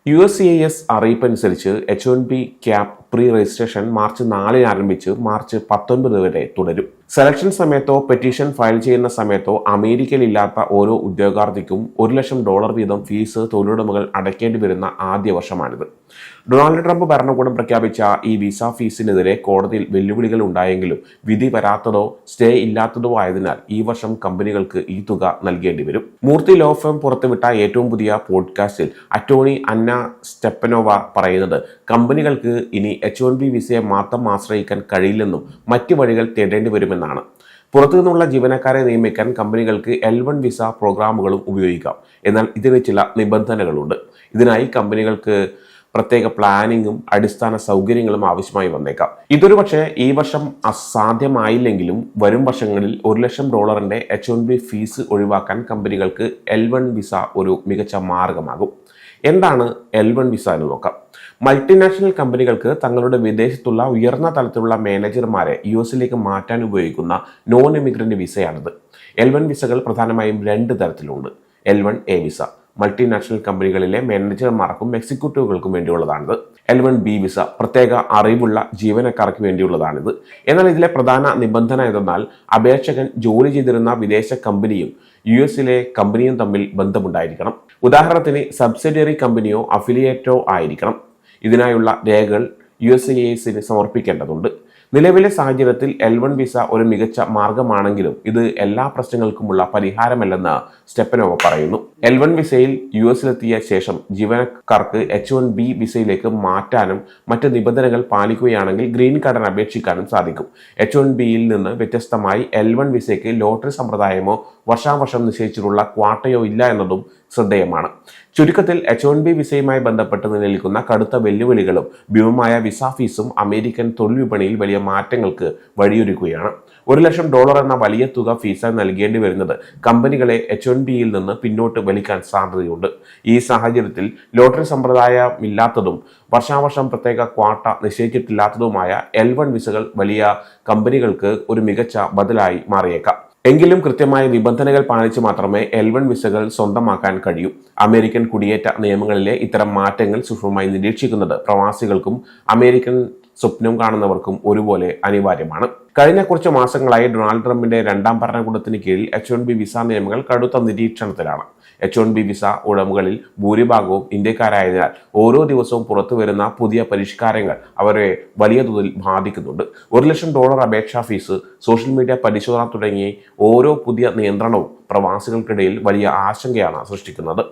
USCIS അറിയിപ്പനുസരിച്ച് H1B cap pre registration March 4 ആരംഭിച്ച് March 19 വരെ തുടരും. സെലക്ഷൻ സമയത്തോ പെറ്റീഷൻ ഫയൽ ചെയ്യുന്ന സമയത്തോ അമേരിക്കയിലില്ലാത്ത ഓരോ ഉദ്യോഗാർത്ഥിക്കും $1,00,000 വീതം ഫീസ് തൊഴിലുടമകൾ അടയ്ക്കേണ്ടി വരുന്ന ആദ്യ വർഷമാണിത്. ഡൊണാൾഡ് ട്രംപ് ഭരണകൂടം പ്രഖ്യാപിച്ച ഈ വിസ ഫീസിനെതിരെ കോടതിയിൽ വെല്ലുവിളികൾ ഉണ്ടായെങ്കിലും വിധി വരാത്തതോ സ്റ്റേ ഇല്ലാത്തതോ ആയതിനാൽ ഈ വർഷം കമ്പനികൾക്ക് ഈ തുക നൽകേണ്ടി വരും. മൂർത്തി ലോ ഫേം പുറത്തുവിട്ട ഏറ്റവും പുതിയ പോഡ്കാസ്റ്റിൽ അറ്റോർണി അന്ന സ്റ്റെപ്പനോവ പറയുന്നത് കമ്പനികൾക്ക് ഇനി H1B വിസയെ മാത്രം ആശ്രയിക്കാൻ കഴിയില്ലെന്നും മറ്റ് വഴികൾ തേടേണ്ടി വരുമെന്നാണ്. പുറത്തുനിന്നുള്ള ജീവനക്കാരെ നിയമിക്കാൻ കമ്പനികൾക്ക് L1 വിസ പ്രോഗ്രാമുകളും ഉപയോഗിക്കാം. എന്നാൽ ഇതിന് ചില നിബന്ധനകളുണ്ട്. ഇതിനായി കമ്പനികൾക്ക് പ്രത്യേക പ്ലാനിങ്ങും അടിസ്ഥാന സൗകര്യങ്ങളും ആവശ്യമായി വന്നേക്കാം. ഇതൊരു പക്ഷേ ഈ വർഷം അസാധ്യമായില്ലെങ്കിലും വരും വർഷങ്ങളിൽ $1,00,000 H1B ഫീസ് ഒഴിവാക്കാൻ കമ്പനികൾക്ക് L1 വിസ ഒരു മികച്ച മാർഗമാകും. എന്താണ് L1 വിസ എന്ന് നോക്കാം. മൾട്ടിനാഷണൽ കമ്പനികൾക്ക് തങ്ങളുടെ വിദേശത്തുള്ള ഉയർന്ന തലത്തിലുള്ള മാനേജർമാരെ US മാറ്റാൻ ഉപയോഗിക്കുന്ന നോൺ ഇമിഗ്രന്റ് വിസയാണിത്. L1 വിസകൾ പ്രധാനമായും 2 തരത്തിലുണ്ട്. L1A വിസ മൾട്ടിനാഷണൽ കമ്പനികളിലെ മാനേജർമാർക്കും എക്സിക്യൂട്ടീവുകൾക്കും വേണ്ടിയുള്ളതാണിത്. L1B വിസ പ്രത്യേക അറിവുള്ള ജീവനക്കാർക്ക് വേണ്ടിയുള്ളതാണിത്. എന്നാൽ ഇതിലെ പ്രധാന നിബന്ധന എന്തെന്നാൽ അപേക്ഷകൻ ജോലി ചെയ്തിരുന്ന വിദേശ കമ്പനിയും US കമ്പനിയും തമ്മിൽ ബന്ധമുണ്ടായിരിക്കണം. ഉദാഹരണത്തിന് സബ്സിഡിയറി കമ്പനിയോ അഫിലിയേറ്റോ ആയിരിക്കണം. ഇതിനായുള്ള രേഖകൾ USCIS സമർപ്പിക്കേണ്ടതുണ്ട്. നിലവിലെ സാഹചര്യത്തിൽ L1 വിസ ഒരു മികച്ച മാർഗമാണെങ്കിലും ഇത് എല്ലാ പ്രശ്നങ്ങൾക്കുമുള്ള പരിഹാരമല്ലെന്ന് സ്റ്റെപ്പനോവ പറയുന്നു. L1 വിസയിൽ US ശേഷം ജീവനക്കാർക്ക് H1B വിസയിലേക്ക് മാറ്റാനും മറ്റ് നിബന്ധനകൾ പാലിക്കുകയാണെങ്കിൽ ഗ്രീൻ കാർഡിന് അപേക്ഷിക്കാനും സാധിക്കും. H1Bയിൽ നിന്ന് വ്യത്യസ്തമായി L1 വിസയ്ക്ക് ലോട്ടറി സമ്പ്രദായമോ വർഷാവർഷം നിശ്ചയിച്ചിട്ടുള്ള ക്വാട്ടയോ ഇല്ല എന്നതും ശ്രദ്ധേയമാണ്. ചുരുക്കത്തിൽ H1B വിസയുമായി ബന്ധപ്പെട്ട് നിലനിൽക്കുന്ന കടുത്ത വെല്ലുവിളികളും ഭീമമായ വിസ ഫീസും അമേരിക്കൻ തൊഴിൽ വിപണിയിൽ വലിയ മാറ്റങ്ങൾക്ക് വഴിയൊരുക്കുകയാണ്. $1,00,000 എന്ന വലിയ തുക ഫീസായി നൽകേണ്ടി വരുന്നത് കമ്പനികളെ H1Bയിൽ നിന്ന് പിന്നോട്ട് വലിക്കാൻ സാധ്യതയുണ്ട്. ഈ സാഹചര്യത്തിൽ ലോട്ടറി സമ്പ്രദായമില്ലാത്തതും വർഷാവർഷം പ്രത്യേക ക്വാട്ട നിശ്ചയിച്ചിട്ടില്ലാത്തതുമായ L1 വിസകൾ വലിയ കമ്പനികൾക്ക് ഒരു മികച്ച ബദലായി മാറിയേക്കാം. എങ്കിലും കൃത്യമായ നിബന്ധനകൾ പാലിച്ച് മാത്രമേ L1 വിസകൾ സ്വന്തമാക്കാൻ കഴിയൂ. അമേരിക്കൻ കുടിയേറ്റ നിയമങ്ങളിലെ ഇത്തരം മാറ്റങ്ങൾ സൂക്ഷ്മമായി നിരീക്ഷിക്കുന്നത് പ്രവാസികൾക്കും അമേരിക്കൻ സ്വപ്നം കാണുന്നവർക്കും ഒരുപോലെ അനിവാര്യമാണ്. കഴിഞ്ഞ കുറച്ച് മാസങ്ങളായി ഡൊണാൾഡ് ട്രംപിന്റെ 2ാം ഭരണകൂടത്തിന് കീഴിൽ H1B വിസ നിയമങ്ങൾ കടുത്ത നിരീക്ഷണത്തിലാണ്. H1B വിസ ഉടമകളിൽ ഭൂരിഭാഗവും ഇന്ത്യക്കാരായതിനാൽ ഓരോ ദിവസവും പുറത്തു വരുന്ന പുതിയ പരിഷ്കാരങ്ങൾ അവരെ വലിയ തോതിൽ ബാധിക്കുന്നുണ്ട്. $1,00,000 അപേക്ഷാ ഫീസ്, സോഷ്യൽ മീഡിയ പരിശോധന തുടങ്ങിയ ഓരോ പുതിയ നിയന്ത്രണവും പ്രവാസികൾക്കിടയിൽ വലിയ ആശങ്കയാണ് സൃഷ്ടിക്കുന്നത്.